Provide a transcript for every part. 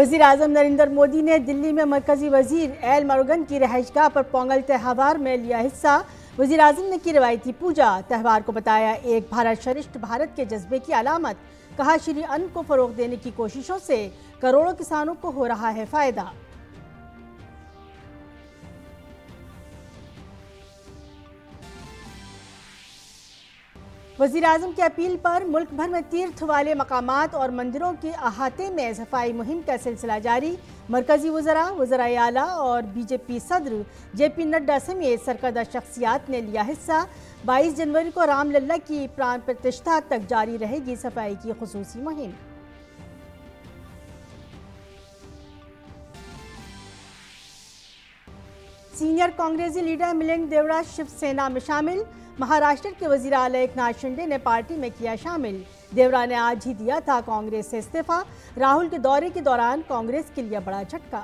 वज़ीर आज़म नरेंद्र मोदी ने दिल्ली में मरकजी वजीर एल मरोगन की रिहाइशगाह पर पोंगल त्यौहार में लिया हिस्सा। वज़ीर आज़म ने की रवायती पूजा। त्यौहार को बताया एक भारत श्रेष्ठ भारत के जज्बे की अलामत। कहा, श्री अन्न को फरोग देने की कोशिशों से करोड़ों किसानों को हो रहा है फायदा। वज़ीर आज़म की अपील पर मुल्क भर में तीर्थ वाले मकामात और मंदिरों के अहाते में सफाई मुहिम का सिलसिला जारी। मरकजी वज़रा, वज़राए आला और बीजेपी सदर जेपी नड्डा समेत सरकर्दा शख्सियात ने लिया हिस्सा। 22 जनवरी को रामलला की प्राण प्रतिष्ठा तक जारी रहेगी सफाई की खुसूसी मुहिम। सीनियर कांग्रेसी लीडर मिलिंद देवरा शिवसेना में शामिल। महाराष्ट्र के वज़ीर आला एकनाथ शिंदे ने पार्टी में किया शामिल। देवरा ने आज ही दिया था कांग्रेस से इस्तीफा। राहुल के दौरे के दौरान कांग्रेस के लिए बड़ा झटका।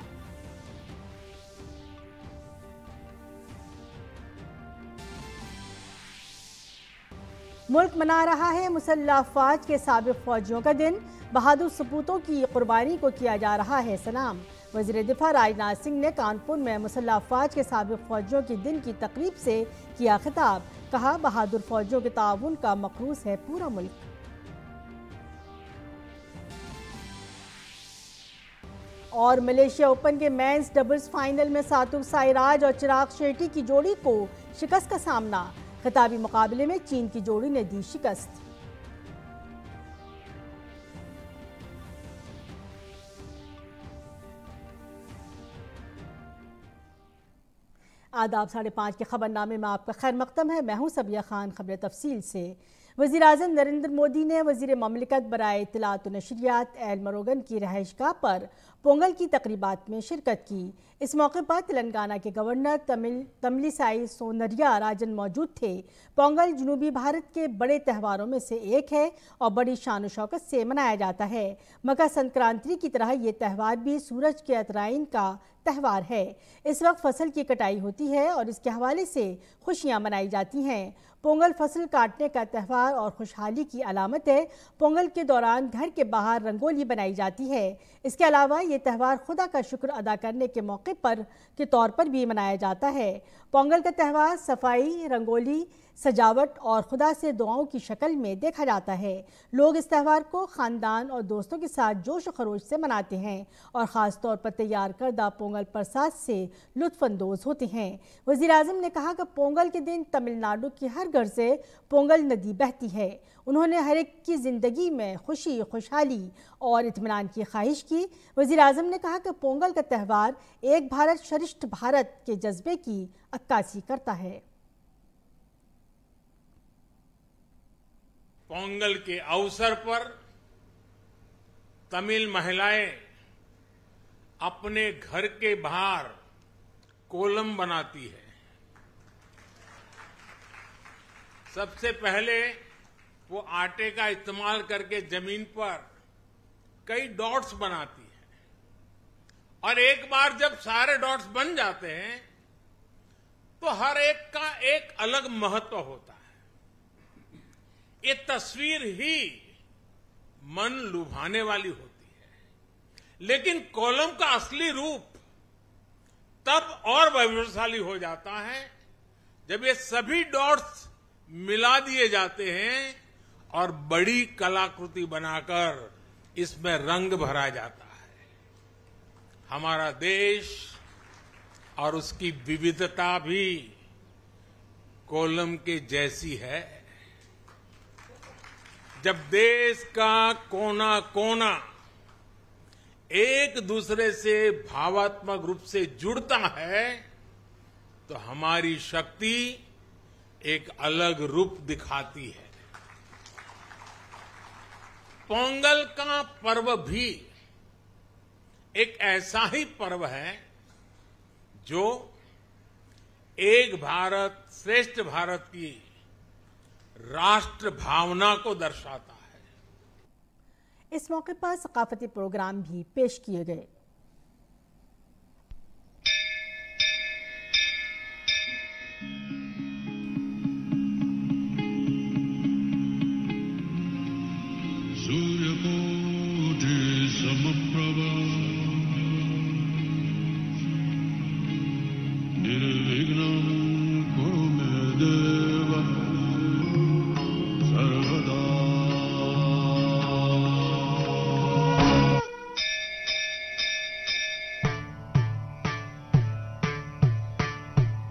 मुल्क मना रहा है मुसल्लह अफवाज के साबिक फौजियों का दिन। बहादुर सपूतों की कुर्बानी को किया जा रहा है सलाम। वज़ीर दिफा राजनाथ सिंह ने कानपुर में मुसल्लह अफवाज के साबिक फौजियों के दिन की तकरीब से किया खिताब। कहा, बहादुर फौजियों के ताउन का मकरूज है पूरा मुल्क। और मलेशिया ओपन के मेंस डबल्स फाइनल में सात्विक साईराज और चिराग शेट्टी की जोड़ी को शिकस्त का सामना। खिताबी मुकाबले में चीन की जोड़ी ने दी शिकस्त। आदाब 5:30 के खबरनामे में आपका खैर मकदम है। मैं हूं सबिया खान। खबर तफसील से। वज़ीर आज़म नरेंद्र मोदी ने वज़ीर ममलिकत बराए इत्तलात व नशरियात एल मरोगन की रिहाइशगाह पर पोंगल की तकरीबात में शिरकत की। इस मौके पर तेलंगाना के गवर्नर तमिलिसाई सोंदरया राजन मौजूद थे। पोंगल जनूबी भारत के बड़े त्योहारों में से एक है और बड़ी शान शौकत से मनाया जाता है। मकर संक्रांति की तरह ये त्यौहार भी सूरज के अतराइन का त्यौहार है। इस वक्त फसल की कटाई होती है और इसके हवाले से खुशियां मनाई जाती हैं। पोंगल फसल काटने का त्यौहार और खुशहाली की अलामत है। पोंगल के दौरान घर के बाहर रंगोली बनाई जाती है। इसके अलावा ये त्यौहार खुदा का शुक्र अदा करने के मौके पर के तौर पर भी मनाया जाता है। पोंगल का त्यौहार सफाई, रंगोली, सजावट और खुदा से दुआओं की शक्ल में देखा जाता है। लोग इस त्यौहार को ख़ानदान और दोस्तों के साथ जोश खरोश से मनाते हैं और ख़ास तौर पर तैयार करदा पोंगल प्रसाद से लुत्फ़अंदोज़ होते हैं। वज़ीर आज़म ने कहा कि पोंगल के दिन तमिलनाडु की हर घर से पोंगल नदी बहती है। उन्होंने हर एक की ज़िंदगी में खुशी, खुशहाली और इत्मीनान की ख्वाहिश की। वज़ीर आज़म ने कहा कि पोंगल का त्यौहार एक भारत श्रेष्ठ भारत के जज्बे की अक्कासी करता है। पोंगल के अवसर पर तमिल महिलाएं अपने घर के बाहर कोलम बनाती है। सबसे पहले वो आटे का इस्तेमाल करके जमीन पर कई डॉट्स बनाती है और एक बार जब सारे डॉट्स बन जाते हैं तो हर एक का एक अलग महत्व होता है। ये तस्वीर ही मन लुभाने वाली होती है, लेकिन कोलम का असली रूप तब और वैभवशाली हो जाता है जब ये सभी डॉट्स मिला दिए जाते हैं और बड़ी कलाकृति बनाकर इसमें रंग भरा जाता है। हमारा देश और उसकी विविधता भी कोलम के जैसी है। जब देश का कोना कोना एक दूसरे से भावात्मक रूप से जुड़ता है तो हमारी शक्ति एक अलग रूप दिखाती है। पोंगल का पर्व भी एक ऐसा ही पर्व है जो एक भारत श्रेष्ठ भारत की राष्ट्र भावना को दर्शाता है। इस मौके पर सकाफती प्रोग्राम भी पेश किए गए। सूर्यकोटि समप्रभा निर्विघ्नं कुरु मे देव सर्वदा।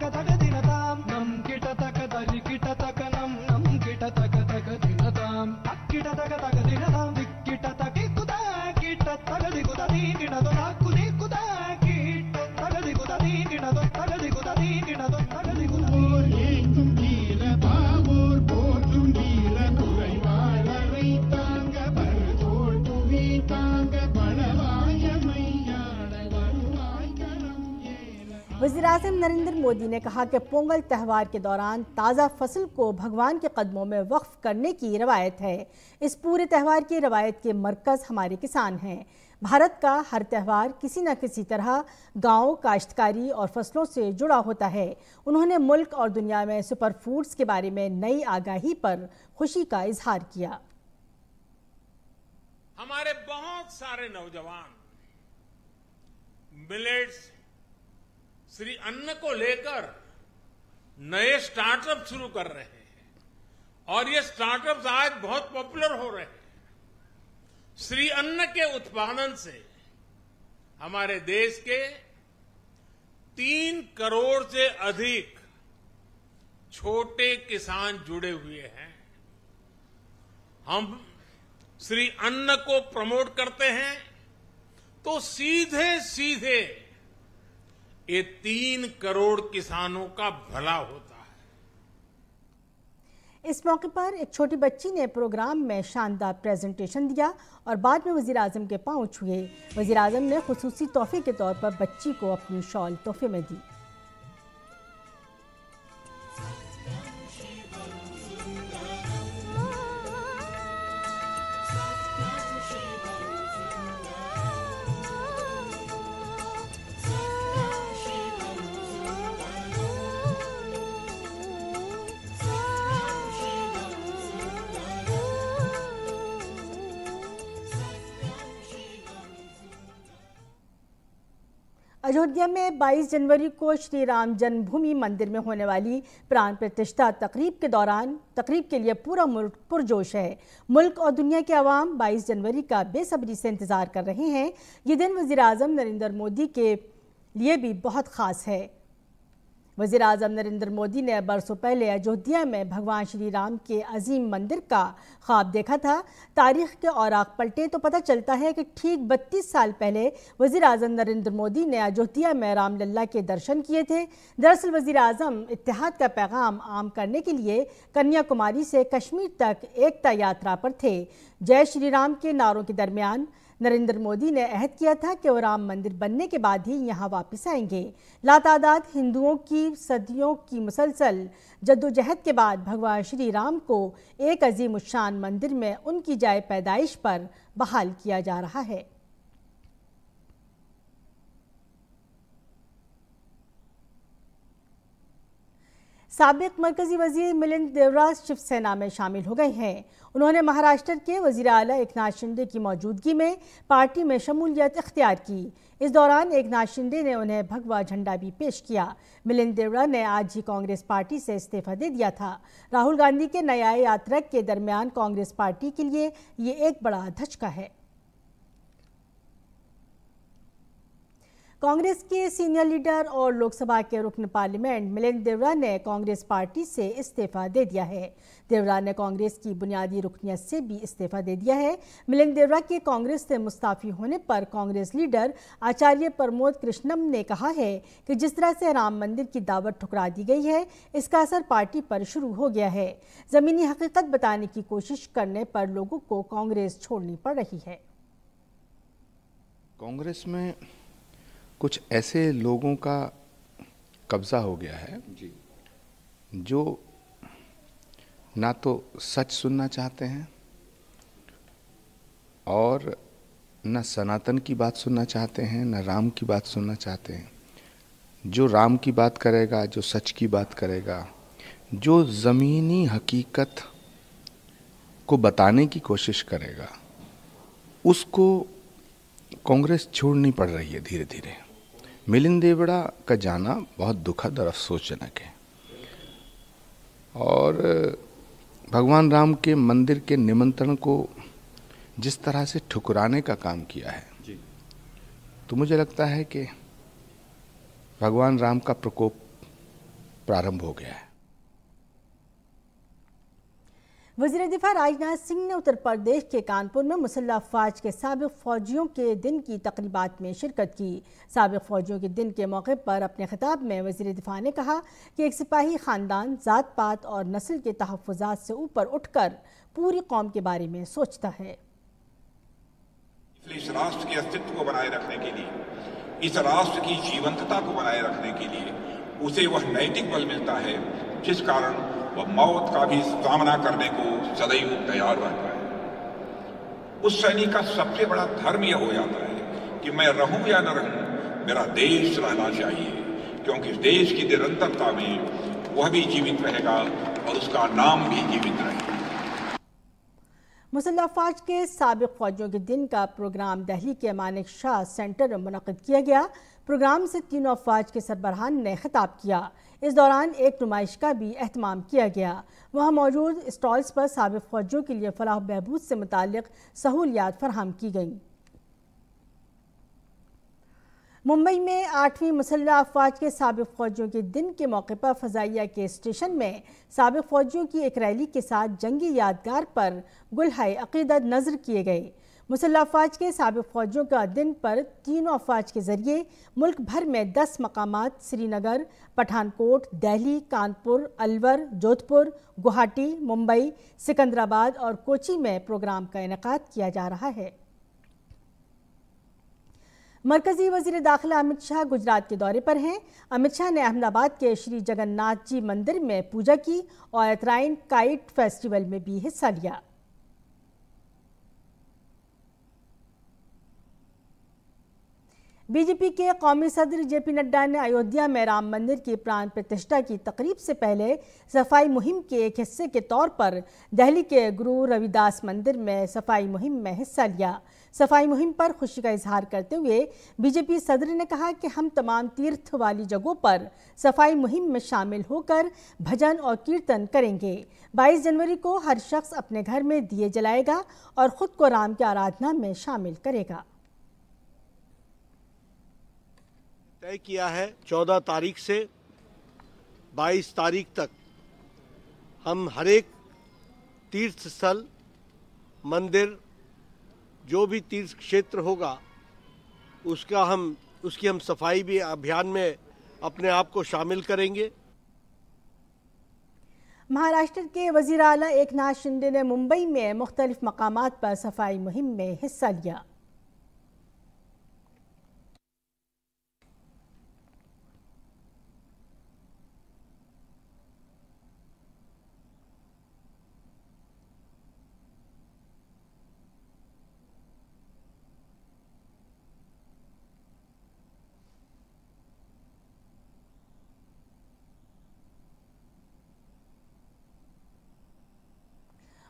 कथगदिनतां नं किटतकदलिकिटतकनं नं किटतकतकदिनतां अक्किटतकतकदिनतां दिक्किटतकिकुदा किटतकदिकुददी किटतोनाकुदि कुदा किटतकदिकुददी किटतोतकदिकुददी किटतोतकदिकुददी ஏங்கும் வீர பாவோர் போற்றும் வீர குறைவாளரை தாங்க பருதோள் புவி தாங்க பலவாய மையாட வருவாய் கரம் ஏல। वज़ीर-ए-आज़म नरेंद्र मोदी ने कहा कि पोंगल त्यौहार के दौरान ताज़ा फसल को भगवान के कदमों में वक्फ करने की रवायत है। इस पूरे त्यौहार की रवायत के मरकज़ हमारे किसान हैं। भारत का हर त्यौहार किसी न किसी तरह गांव, काश्तकारी और फसलों से जुड़ा होता है। उन्होंने मुल्क और दुनिया में सुपर फूड्स के बारे में नई आगाही पर खुशी का इजहार किया। हमारे बहुत सारे नौजवान मिलेट्स, श्री अन्न को लेकर नए स्टार्टअप शुरू कर रहे हैं और ये स्टार्टअप्स आज बहुत पॉपुलर हो रहे हैं। श्री अन्न के उत्पादन से हमारे देश के 3 करोड़ से अधिक छोटे किसान जुड़े हुए हैं। हम श्री अन्न को प्रमोट करते हैं तो सीधे सीधे ये 3 करोड़ किसानों का भला होता है। इस मौके पर एक छोटी बच्ची ने प्रोग्राम में शानदार प्रेजेंटेशन दिया और बाद में वज़ीर-ए-आज़म के पांव छुए। वज़ीर-ए-आज़म ने खुसूसी तोहफे के तौर पर बच्ची को अपनी शॉल तोहफे में दी। अयोध्या में 22 जनवरी को श्री राम जन्मभूमि मंदिर में होने वाली प्राण प्रतिष्ठा तकरीब के लिए पूरा मुल्क पुरजोश है। मुल्क और दुनिया के अवाम 22 जनवरी का बेसब्री से इंतजार कर रहे हैं। ये दिन वज़ीर-ए-आज़म नरेंद्र मोदी के लिए भी बहुत खास है। वज़ीर-ए-आज़म नरेंद्र मोदी ने बरसों पहले अयोध्या में भगवान श्री राम के अजीम मंदिर का ख्वाब देखा था। तारीख के औराक पलटे तो पता चलता है कि ठीक 32 साल पहले वज़ीर-ए-आज़म नरेंद्र मोदी ने अयोध्या में रामलला के दर्शन किए थे। दरअसल वज़ीर-ए-आज़म इत्तेहाद का पैगाम आम करने के लिए कन्याकुमारी से कश्मीर तक एकता यात्रा पर थे। जय श्री राम के नारों के दरमियान नरेंद्र मोदी ने अहद किया था कि वो राम मंदिर बनने के बाद ही यहाँ वापस आएंगे। लातादाद हिंदुओं की सदियों की मुसलसल जद्दोजहद के बाद भगवान श्री राम को एक अजीम उश्शान मंदिर में उनकी जाए पैदाइश पर बहाल किया जा रहा है। साबिक मरकजी वजीर मिलिंद देवरा शिवसेना में शामिल हो गए हैं। उन्होंने महाराष्ट्र के वजीर आला एकनाथ शिंदे की मौजूदगी में पार्टी में शमूलियत इख्तियार की। इस दौरान एकनाथ शिंदे ने उन्हें भगवा झंडा भी पेश किया। मिलिंद देवरा ने आज ही कांग्रेस पार्टी से इस्तीफा दे दिया था। राहुल गांधी के न्याय यात्रा के दरमियान कांग्रेस पार्टी के लिए ये एक बड़ा धचका है। कांग्रेस के सीनियर लीडर और लोकसभा के रुकन पार्लियामेंट मिलिंद देवरा ने कांग्रेस पार्टी से इस्तीफा दे दिया है। देवरा ने कांग्रेस की बुनियादी रुकनियत से भी इस्तीफा दे दिया है। मिलिंद देवरा के कांग्रेस से मुस्ताफी होने पर कांग्रेस लीडर आचार्य प्रमोद कृष्णम ने कहा है कि जिस तरह से राम मंदिर की दावत ठुकरा दी गई है, इसका असर पार्टी पर शुरू हो गया है। जमीनी हकीकत बताने की कोशिश करने पर लोगों को कांग्रेस छोड़नी पड़ रही है। कांग्रेस में कुछ ऐसे लोगों का कब्जा हो गया है जी, जो ना तो सच सुनना चाहते हैं और न सनातन की बात सुनना चाहते हैं, न राम की बात सुनना चाहते हैं। जो राम की बात करेगा, जो सच की बात करेगा, जो ज़मीनी हकीकत को बताने की कोशिश करेगा, उसको कांग्रेस छोड़नी पड़ रही है धीरे धीरे। मिलिंद देवड़ा का जाना बहुत दुखद और अफसोसजनक है और भगवान राम के मंदिर के निमंत्रण को जिस तरह से ठुकराने का काम किया है जी, तो मुझे लगता है कि भगवान राम का प्रकोप प्रारंभ हो गया है। वज़ीर दिफा राजनाथ सिंह ने उत्तर प्रदेश के कानपुर में मुसल्लह अफवाज के साबिक फौजियों के दिन की तकरीबात में शिरकत की। साबिक फौजियों के दिन के मौके पर अपने खिताब में वज़ीर दिफा ने कहा कि एक सिपाही ख़ानदान ज़ात पात और नस्ल के तहफ़्फ़ुज़ात से ऊपर उठकर पूरी कौम के बारे में सोचता है। इस राष्ट्र के अस्तित्व को बनाए रखने के लिए, इस राष्ट्र की जीवंतता को बनाए रखने के लिए उसे वह नैतिक बल मिलता है जिस कारण वह मौत का भी सामना करने को सदैव तैयार रहता है। उस सैनिक का सबसे बड़ा धर्म यह हो जाता है कि मैं रहूं या न रहूं, मेरा देश रहना चाहिए, क्योंकि इस देश की निरंतरता में वह भी जीवित रहेगा और उसका नाम भी जीवित रहेगा। मुसल्लह अफवाज के साबिक फौजियों के दिन का प्रोग्राम दिल्ली के मानिक शाह सेंटर में मुनक़िद किया गया। प्रोग्राम से तीनों अफवाज के सरबराहान ने खिताब किया। इस दौरान एक नुमाइश का भी एहतमाम किया गया। वहाँ मौजूद स्टॉल्स पर साबिक फौजियों के लिए फलाह बहबूद से मुताल्लिक़ सहूलियात फराहम की गईं। मुंबई में 8वीं मुसल्लह अफवाज के साबिक फौजियों के दिन के मौके पर फ़ज़ाइया के स्टेशन में साबिक फौजियों की एक रैली के साथ जंगी यादगार पर गुलहाए अक़ीदत नज़र किए गए। मुसल्लह अफवाज के साबिक फौजियों का दिन पर तीनों अफवाज के ज़रिए मुल्क भर में 10 मकामात श्रीनगर, पठानकोट, दिल्ली, कानपुर, अलवर, जोधपुर, गुवाहाटी, मुंबई, सिकंदराबाद और कोची में प्रोग्राम का इनेकाद किया जा रहा है। मरकजी वज़ीर दाखिला अमित शाह गुजरात के दौरे पर हैं। अमित शाह ने अहमदाबाद के श्री जगन्नाथ जी मंदिर में पूजा की और एतराइन काइट फेस्टिवल में भी हिस्सा लिया। बीजेपी के कौमी सदर जेपी नड्डा ने अयोध्या में राम मंदिर की प्राण प्रतिष्ठा की तकरीब से पहले सफाई मुहिम के एक हिस्से के तौर पर दिल्ली के गुरु रविदास मंदिर में सफाई मुहिम में हिस्सा लिया। सफाई मुहिम पर खुशी का इजहार करते हुए बीजेपी सदर ने कहा कि हम तमाम तीर्थ वाली जगहों पर सफाई मुहिम में शामिल होकर भजन और कीर्तन करेंगे। 22 जनवरी को हर शख्स अपने घर में दिए जलाएगा और खुद को राम की आराधना में शामिल करेगा। तय किया है 14 तारीख से 22 तारीख तक हम हर एक तीर्थ स्थल, मंदिर, जो भी तीर्थ क्षेत्र होगा उसकी हम सफाई भी अभियान में अपने आप को शामिल करेंगे। महाराष्ट्र के वज़ीर आला एकनाथ शिंदे ने मुंबई में मुख्तलिफ मकामात पर सफाई मुहिम में हिस्सा लिया।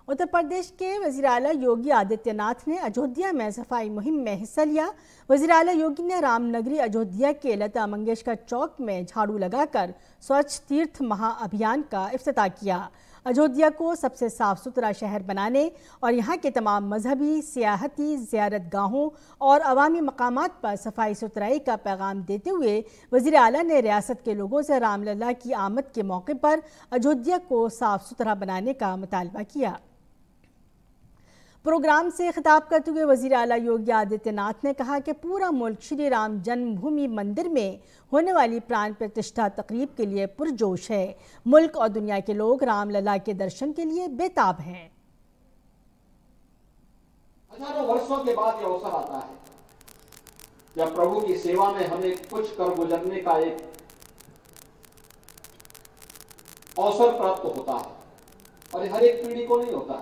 उत्तर प्रदेश के वज़ीर आला योगी आदित्यनाथ ने अयोध्या में सफाई मुहिम में हिस्सा लिया। वज़ीर आला योगी ने रामनगरी अयोध्या के लता मंगेशकर चौक में झाड़ू लगाकर स्वच्छ तीर्थ महाअभियान का इफ्तिताह किया। अयोध्या को सबसे साफ सुथरा शहर बनाने और यहाँ के तमाम मजहबी, सियाहती, ज़ियारत गाहों और अवामी मकामात पर सफाई सुथराई का पैगाम देते हुए वज़ीर आला ने रियासत के लोगों से रामलला की आमद के मौके पर अयोध्या को साफ सुथरा बनाने का मुतालबा किया। प्रोग्राम से खिताब करते हुए वज़ीर आला योगी आदित्यनाथ ने कहा कि पूरा मुल्क श्री राम जन्मभूमि मंदिर में होने वाली प्राण प्रतिष्ठा तकरीब के लिए पुरजोश है। मुल्क और दुनिया के लोग रामलला के दर्शन के लिए बेताब हैं। हजारों वर्षों के बाद यह अवसर आता है जब प्रभु की सेवा में हमें कुछ कर गुजरने का एक अवसर प्राप्त होता है और हर एक पीढ़ी को नहीं होता।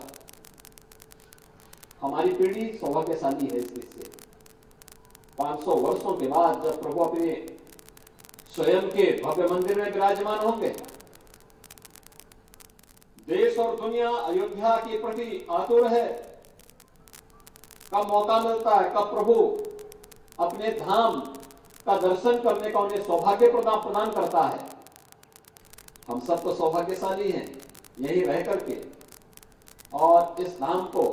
हमारी पीढ़ी सौभाग्यशाली है इससे 500 वर्षों के बाद जब प्रभु अपने स्वयं के भव्य मंदिर में विराजमान होंगे, देश और दुनिया अयोध्या के प्रति आतुर है। कब मौका मिलता है, कब प्रभु अपने धाम का दर्शन करने का उन्हें सौभाग्य प्रदान करता है। हम सब तो सौभाग्यशाली हैं यहीं रह करके और इस धाम को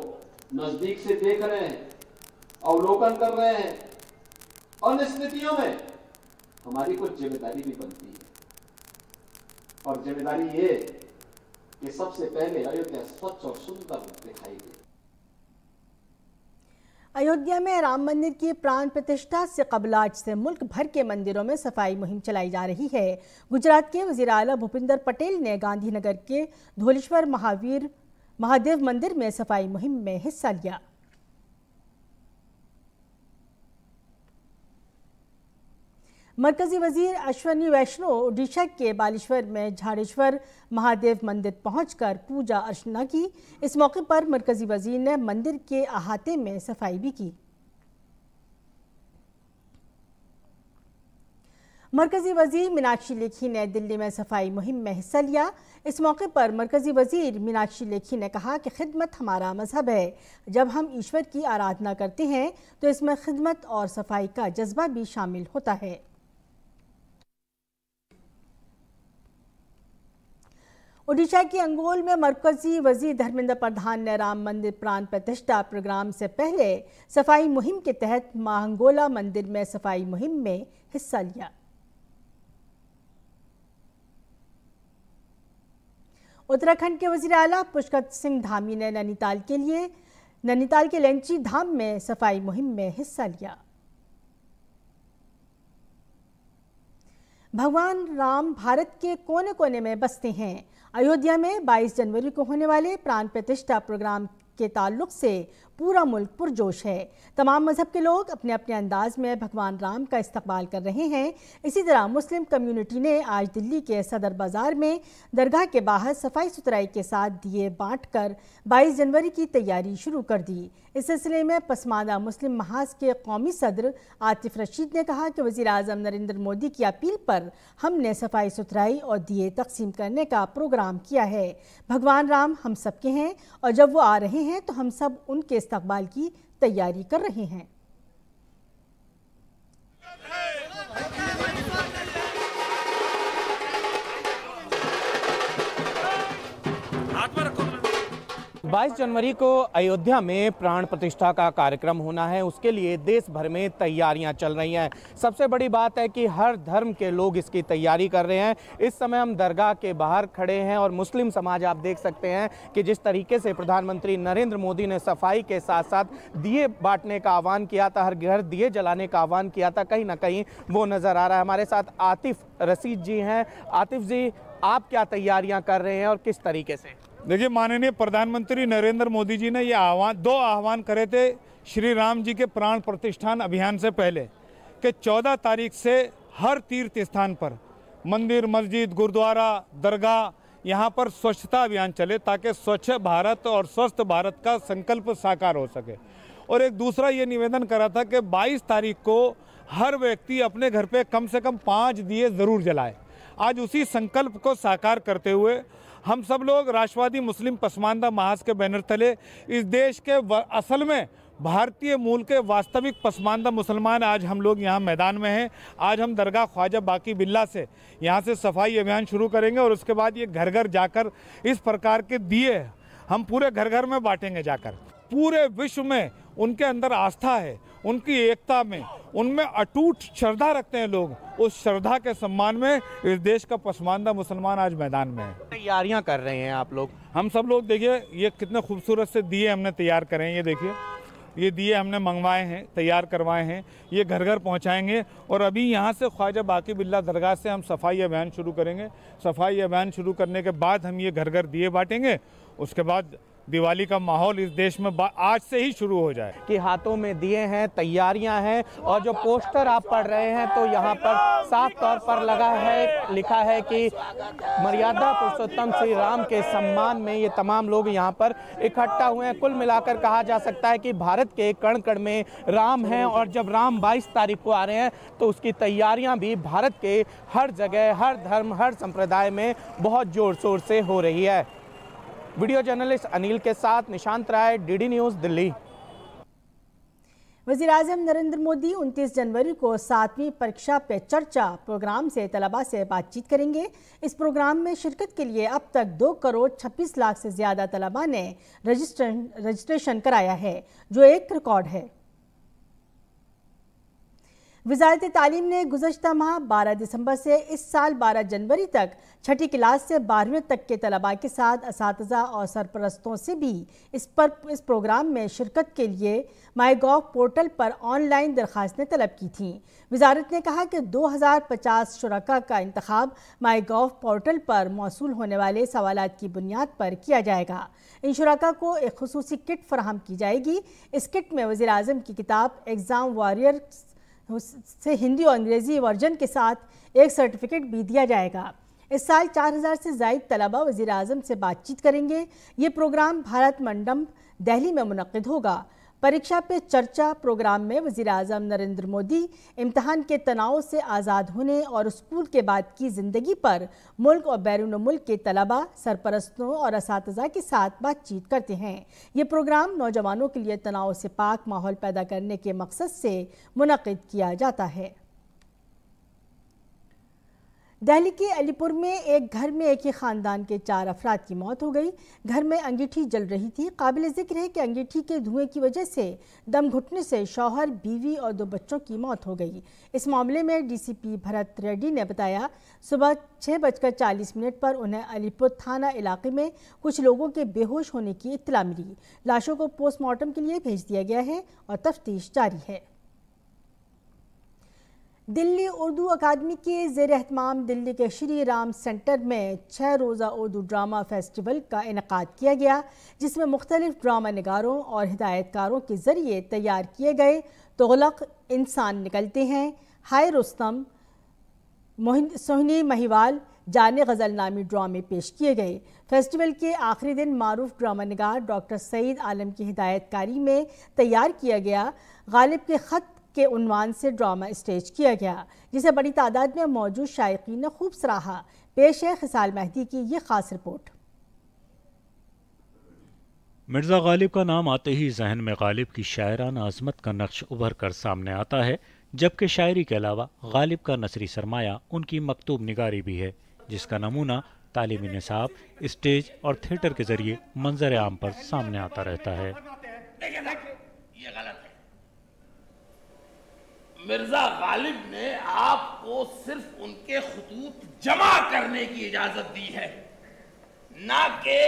नजदीक से देख रहे हैं, अवलोकन कर रहे हैं और इन स्थितियों में हमारी कुछ जिम्मेदारी भी बनती है और जिम्मेदारी ये कि सबसे पहले अयोध्या स्वच्छ और सुंदर दिखाई दे। अयोध्या में राम मंदिर की प्राण प्रतिष्ठा से कबल आज से मुल्क भर के मंदिरों में सफाई मुहिम चलाई जा रही है। गुजरात के वजीर आला भूपिंदर पटेल ने गांधीनगर के धौलेश्वर महादेव मंदिर में सफाई मुहिम में हिस्सा लिया। मरकजी वजीर अश्विनी वैष्णव ओडिशा के बालेश्वर में झाड़ेश्वर महादेव मंदिर पहुंचकर पूजा अर्चना की। इस मौके पर मरकजी वजीर ने मंदिर के अहाते में सफाई भी की। मरकजी वजीर मीनाक्षी लेखी ने दिल्ली में सफाई मुहिम में हिस्सा लिया। इस मौके पर मरकजी वजीर मीनाक्षी लेखी ने कहा कि खिदमत हमारा मजहब है। जब हम ईश्वर की आराधना करते हैं तो इसमें खिदमत और सफाई का जज्बा भी शामिल होता है। ओडिशा के अंगोल में मरकजी वजीर धर्मेंद्र प्रधान ने राम मंदिर प्राण प्रतिष्ठा प्रोग्राम से पहले सफाई मुहिम के तहत महांगोला मंदिर में सफाई मुहिम में हिस्सा लिया। उत्तराखंड के वजीर आला पुष्कर सिंह धामी ने नैनीताल के लेंची धाम में सफाई मुहिम में हिस्सा लिया। भगवान राम भारत के कोने कोने में बसते हैं। अयोध्या में 22 जनवरी को होने वाले प्राण प्रतिष्ठा प्रोग्राम के ताल्लुक से पूरा मुल्क पुरजोश है। तमाम मजहब के लोग अपने अपने अंदाज में भगवान राम का इस्तकबाल कर रहे हैं। इसी तरह मुस्लिम कम्युनिटी ने आज दिल्ली के सदर बाजार में दरगाह के बाहर सफाई सुथराई के साथ दिए बांटकर 22 जनवरी की तैयारी शुरू कर दी। इस सिलसिले में पसमानदा मुस्लिम महाज के कौमी सदर आतिफ रशीद ने कहा कि वज़ीर आज़म नरेंद्र मोदी की अपील पर हमने सफाई सुथराई और दिए तकसीम करने का प्रोग्राम किया है। भगवान राम हम सबके हैं और जब वो आ रहे हैं तो हम सब उनके इस्तकबाल की तैयारी कर रहे हैं। हाथ में रखो। 22 जनवरी को अयोध्या में प्राण प्रतिष्ठा का कार्यक्रम होना है, उसके लिए देश भर में तैयारियां चल रही हैं। सबसे बड़ी बात है कि हर धर्म के लोग इसकी तैयारी कर रहे हैं। इस समय हम दरगाह के बाहर खड़े हैं और मुस्लिम समाज आप देख सकते हैं कि जिस तरीके से प्रधानमंत्री नरेंद्र मोदी ने सफाई के साथ साथ दिए बांटने का आह्वान किया था, हर घर दिए जलाने का आह्वान किया था, कहीं ना कहीं वो नज़र आ रहा है। हमारे साथ आतिफ रशीद जी हैं। आतिफ जी, आप क्या तैयारियां कर रहे हैं और किस तरीके से? देखिए, माननीय प्रधानमंत्री नरेंद्र मोदी जी ने ये दो आह्वान करे थे श्री राम जी के प्राण प्रतिष्ठान अभियान से पहले कि 14 तारीख से हर तीर्थ स्थान पर मंदिर, मस्जिद, गुरुद्वारा, दरगाह, यहाँ पर स्वच्छता अभियान चले ताकि स्वच्छ भारत और स्वस्थ भारत का संकल्प साकार हो सके। और एक दूसरा ये निवेदन करा था कि 22 तारीख को हर व्यक्ति अपने घर पे कम से कम 5 दिए ज़रूर जलाए। आज उसी संकल्प को साकार करते हुए हम सब लोग राष्ट्रवादी मुस्लिम पसमानदा महाज के बैनर तले इस देश के असल में भारतीय मूल के वास्तविक पसमानदा मुसलमान आज हम लोग यहाँ मैदान में हैं। आज हम दरगाह ख्वाजा बाकी बिल्ला से यहाँ से सफाई अभियान शुरू करेंगे और उसके बाद ये घर घर जाकर इस प्रकार के दिए हम पूरे घर घर में बांटेंगे जाकर। पूरे विश्व में उनके अंदर आस्था है, उनकी एकता में, उनमें अटूट श्रद्धा रखते हैं लोग। उस श्रद्धा के सम्मान में इस देश का पसमानदा मुसलमान आज मैदान में है। तैयारियां कर रहे हैं आप लोग? हम सब लोग देखिए, ये कितने खूबसूरत से दिए हमने तैयार करे हैं। ये देखिए, ये दिए हमने मंगवाए हैं, तैयार करवाए हैं, ये घर घर पहुंचाएंगे। और अभी यहाँ से ख्वाजा बाकी बिल्ला दरगाह से हम सफाई अभियान शुरू करेंगे। सफाई अभियान शुरू करने के बाद हम ये घर घर दिए बांटेंगे। उसके बाद दिवाली का माहौल इस देश में आज से ही शुरू हो जाए। कि हाथों में दिए हैं, तैयारियां हैं और जो पोस्टर आप पढ़ रहे हैं तो यहाँ पर साफ तौर पर लगा है, लिखा है कि मर्यादा पुरुषोत्तम श्री राम के सम्मान में ये तमाम लोग यहाँ पर इकट्ठा हुए हैं। कुल मिलाकर कहा जा सकता है कि भारत के कण कण में राम हैं और जब राम 22 तारीख को आ रहे हैं तो उसकी तैयारियाँ भी भारत के हर जगह, हर धर्म, हर संप्रदाय में बहुत जोर शोर से हो रही है। वीडियो जर्नलिस्ट अनिल के साथ निशांत राय, डीडी न्यूज़, दिल्ली। वज़ीर-ए-आज़म नरेंद्र मोदी 29 जनवरी को 7वीं परीक्षा पे चर्चा प्रोग्राम से तलबा से बातचीत करेंगे। इस प्रोग्राम में शिरकत के लिए अब तक 2 करोड़ 26 लाख से ज़्यादा तलबा ने रजिस्ट्रेशन कराया है, जो एक रिकॉर्ड है। वज़ारत तालीम ने गुज़श्ता माह 12 दिसंबर से इस साल 12 जनवरी तक छठी क्लास से 12वीं तक के तलबा के साथ असातिज़ा और सरपरस्तों से भी इस प्रोग्राम में शिरकत के लिए माईगॉव पोर्टल पर ऑनलाइन दरख्वास्तें तलब की थीं। वज़ारत ने कहा कि 2050 शुरका का इंतखाब माईगॉव पोर्टल पर मौसूल होने वाले सवालात की बुनियाद पर किया जाएगा। इन शुरका को एक खुसूसी किट फराहम की जाएगी। इस किट में वज़ीर-ए-आज़म की किताब एग्ज़ाम वॉरियर से हिंदी और अंग्रेज़ी वर्जन के साथ एक सर्टिफिकेट भी दिया जाएगा। इस साल 4000 से ज़ायद तलबा वज़ीर-ए-आज़म से बातचीत करेंगे। ये प्रोग्राम भारत मंडप दिल्ली में मुनक़िद होगा। परीक्षा पे चर्चा प्रोग्राम में वज़ीर-ए-आज़म नरेंद्र मोदी इम्तहान के तनाव से आज़ाद होने और स्कूल के बाद की ज़िंदगी पर मुल्क और बैरून मुल्क के तलबा, सरपरस्तों और असातिज़ा के साथ बातचीत करते हैं। ये प्रोग्राम नौजवानों के लिए तनाव से पाक माहौल पैदा करने के मकसद से मुनक़िद किया जाता है। दिल्ली के अलीपुर में एक घर में एक ही ख़ानदान के 4 अफराद की मौत हो गई। घर में अंगीठी जल रही थी। काबिल ज़िक्र है कि अंगीठी के धुएं की वजह से दम घुटने से शौहर, बीवी और 2 बच्चों की मौत हो गई। इस मामले में डीसीपी भरत रेड्डी ने बताया, सुबह 6:40 पर उन्हें अलीपुर थाना इलाके में कुछ लोगों के बेहोश होने की इत्तला मिली। लाशों को पोस्टमार्टम के लिए भेज दिया गया है और तफ्तीश जारी है। दिल्ली उर्दू अकादमी के ज़ेर एहतमाम दिल्ली के श्री राम सेंटर में 6 रोज़ा उर्दू ड्रामा फेस्टिवल का इनेकाद किया गया, जिसमें मुख्तलिफ ड्रामा निगारों और हिदायतकारों के ज़रिए तैयार किए गए तुगलक, इंसान निकलते हैं, हाय रुस्तम, सोहनी महिवाल, जाने गज़ल नामी ड्रामे पेश किए गए। फेस्टिवल के आखिरी दिन मारूफ ड्रामा निगार डॉक्टर सईद आलम की हिदायतकारी में तैयार किया गया गालिब के ख़त के उन्वान से ड्रामा स्टेज किया गया, जिसे बड़ी तादाद में मौजूद शायकीन ने खूब सराहा। पेश है खिसाल मेहदी की ये खास रिपोर्ट। मिर्ज़ा गालिब का नाम आते ही जहन में गालिब की शायराना अज़मत का नक्श उभर कर सामने आता है, जबकि शायरी के अलावा गालिब का नसरी सरमाया उनकी मकतूब निगारी भी है, जिसका नमूना तालीमी निसाब, स्टेज और थिएटर के जरिए मंजर आम पर सामने आता रहता है। ये गलत है। मिर्जा गालिब ने आपको सिर्फ उनके खुतूत जमा करने की इजाजत दी है, ना कि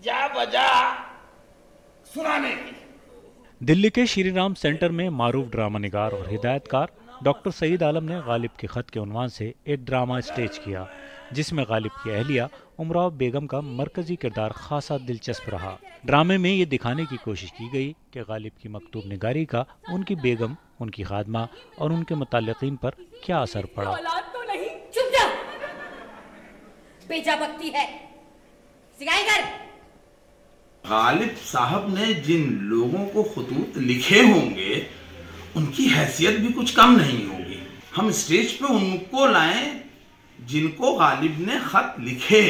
जा बजा सुनाने की। दिल्ली के श्री राम सेंटर में मारूफ ड्रामा निगार और हिदायतकार डॉक्टर सईद आलम ने गालिब के खत के उन्वान से एक ड्रामा स्टेज किया, जिसमें गालिब की अहलिया उमराव बेगम का मरकजी किरदार खासा दिलचस्प रहा। ड्रामे में ये दिखाने की कोशिश की गई कि गालिब की मकतूब निगारी का उनकी बेगम, उनकी खादमा और उनके मुताल्लिकीन पर क्या असर पड़ा। तो नहीं, चुप जा, बेजा बकती है, सिगाई कर। गालिब साहब ने जिन लोगों को खुतूत लिखे होंगे उनकी हैसियत भी कुछ कम नहीं होगी। हम स्टेज पे उनको लाएं जिनको गालिब ने खत लिखे।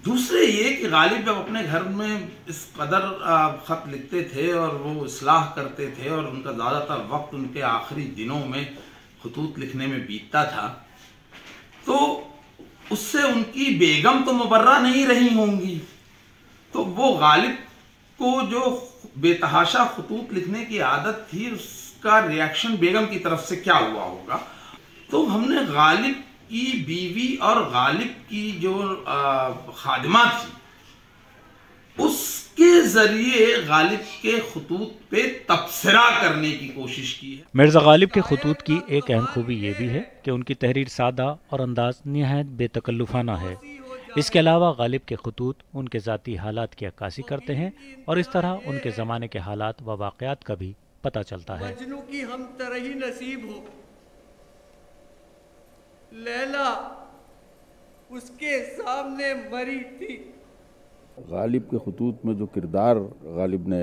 दूसरे ये कि गालिब जब अपने घर में इस कदर खत लिखते थे और वो इस्लाह करते थे और उनका ज़्यादातर वक्त उनके आखिरी दिनों में खतूत लिखने में बीतता था, तो उससे उनकी बेगम तो मुबर्रा नहीं रही होंगी। तो वो गालिब को जो बेतहाशा खतूत लिखने की आदत थी, उसका रिएक्शन बेगम की तरफ से क्या हुआ होगा। तो हमने गालिब की बीवी और गालिब की जो खादिमा थी, उसके जरिए गालिब के खतूत पे तबसरा करने की कोशिश की है। मिर्ज़ा गालिब के खतूत की एक अहम खूबी ये भी है कि उनकी तहरीर सादा और अंदाज निहायत बेतकल्लुफाना है। इसके अलावा गालिब के खतूत उनके ज़ाती हालात की अक्कासी करते हैं और इस तरह उनके ज़माने के हालात व वाक़यात का भी पता चलता है। मजनू की हम तरह ही नसीब हो, लैला उसके सामने मरी थी। गालिब के खतूत में जो किरदार गालिब ने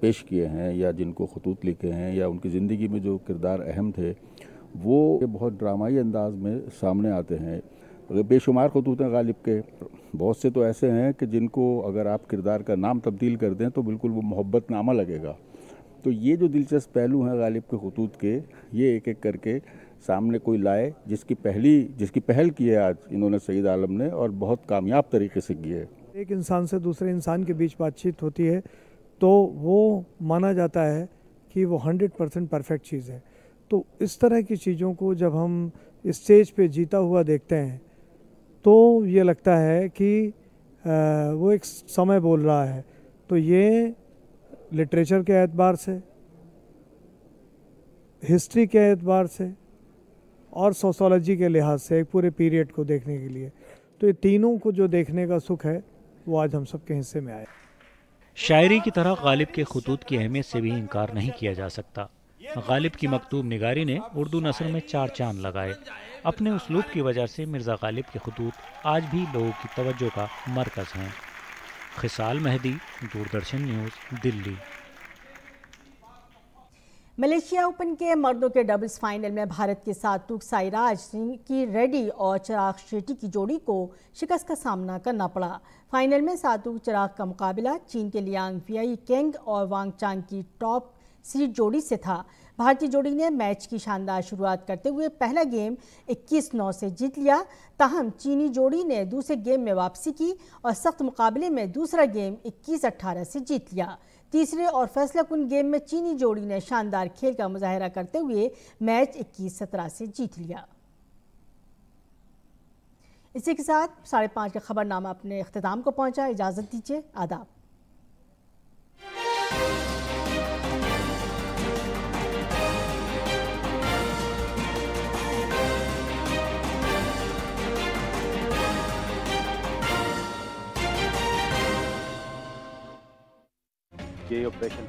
पेश किए हैं या जिनको खतूत लिखे हैं या उनकी ज़िंदगी में जो किरदार अहम थे, वो बहुत ड्रामाई अंदाज में सामने आते हैं। बेशुमार खतूत हैं गालिब के, बहुत से तो ऐसे हैं कि जिनको अगर आप किरदार का नाम तब्दील कर दें तो बिल्कुल वो मोहब्बत नामा लगेगा। तो ये जो दिलचस्प पहलू हैं गालिब के खतूत के, ये एक एक करके सामने कोई लाए, जिसकी पहल की है आज इन्होंने सईद आलम ने, और बहुत कामयाब तरीके से की है। एक इंसान से दूसरे इंसान के बीच बातचीत होती है तो वो माना जाता है कि वो 100% परफेक्ट चीज़ है। तो इस तरह की चीज़ों को जब हम स्टेज पे जीता हुआ देखते हैं तो ये लगता है कि वो एक समय बोल रहा है। तो ये लिटरेचर के एतबार से, हिस्ट्री के एतबार से और सोशोलॉजी के लिहाज से एक पूरे पीरियड को देखने के लिए, तो ये तीनों को जो देखने का सुख है वो आज हम सबके हिस्से में आया। शायरी की तरह गालिब के खतूत की अहमियत से भी इनकार नहीं किया जा सकता। गालिब की मकतूब निगारी ने उर्दू नस्र में 4 चांद लगाए। अपने उसलूब की वजह से मिर्ज़ा गालिब के खतूत आज भी लोगों की तवज्जो का मरकज़ हैं। Khisal Mehdi, Doordarshan news, Delhi. Malaysia open के मर्दों के डबल्स फाइनल में भारत के सात्विक साईराज सिंह की रेड्डी और चिराग शेट्टी की जोड़ी को शिकस्त का सामना करना पड़ा। फाइनल में सात्विक चिराग का मुकाबला चीन के लियांग वियाई केंग और वांग चांग की टॉप सीड जोड़ी से था। भारतीय जोड़ी ने मैच की शानदार शुरुआत करते हुए पहला गेम 21-9 से जीत लिया। ताहम चीनी जोड़ी ने दूसरे गेम में वापसी की और सख्त मुकाबले में दूसरा गेम 21-18 से जीत लिया। तीसरे और फैसलाकुन गेम में चीनी जोड़ी ने शानदार खेल का मुजाहरा करते हुए मैच 21-17 से जीत लिया। इसी के साथ 5:30 का खबरनामा अपने इख्तिताम को पहुंचा। इजाज़त दीजिए, आदाब। ये ऑपरेशन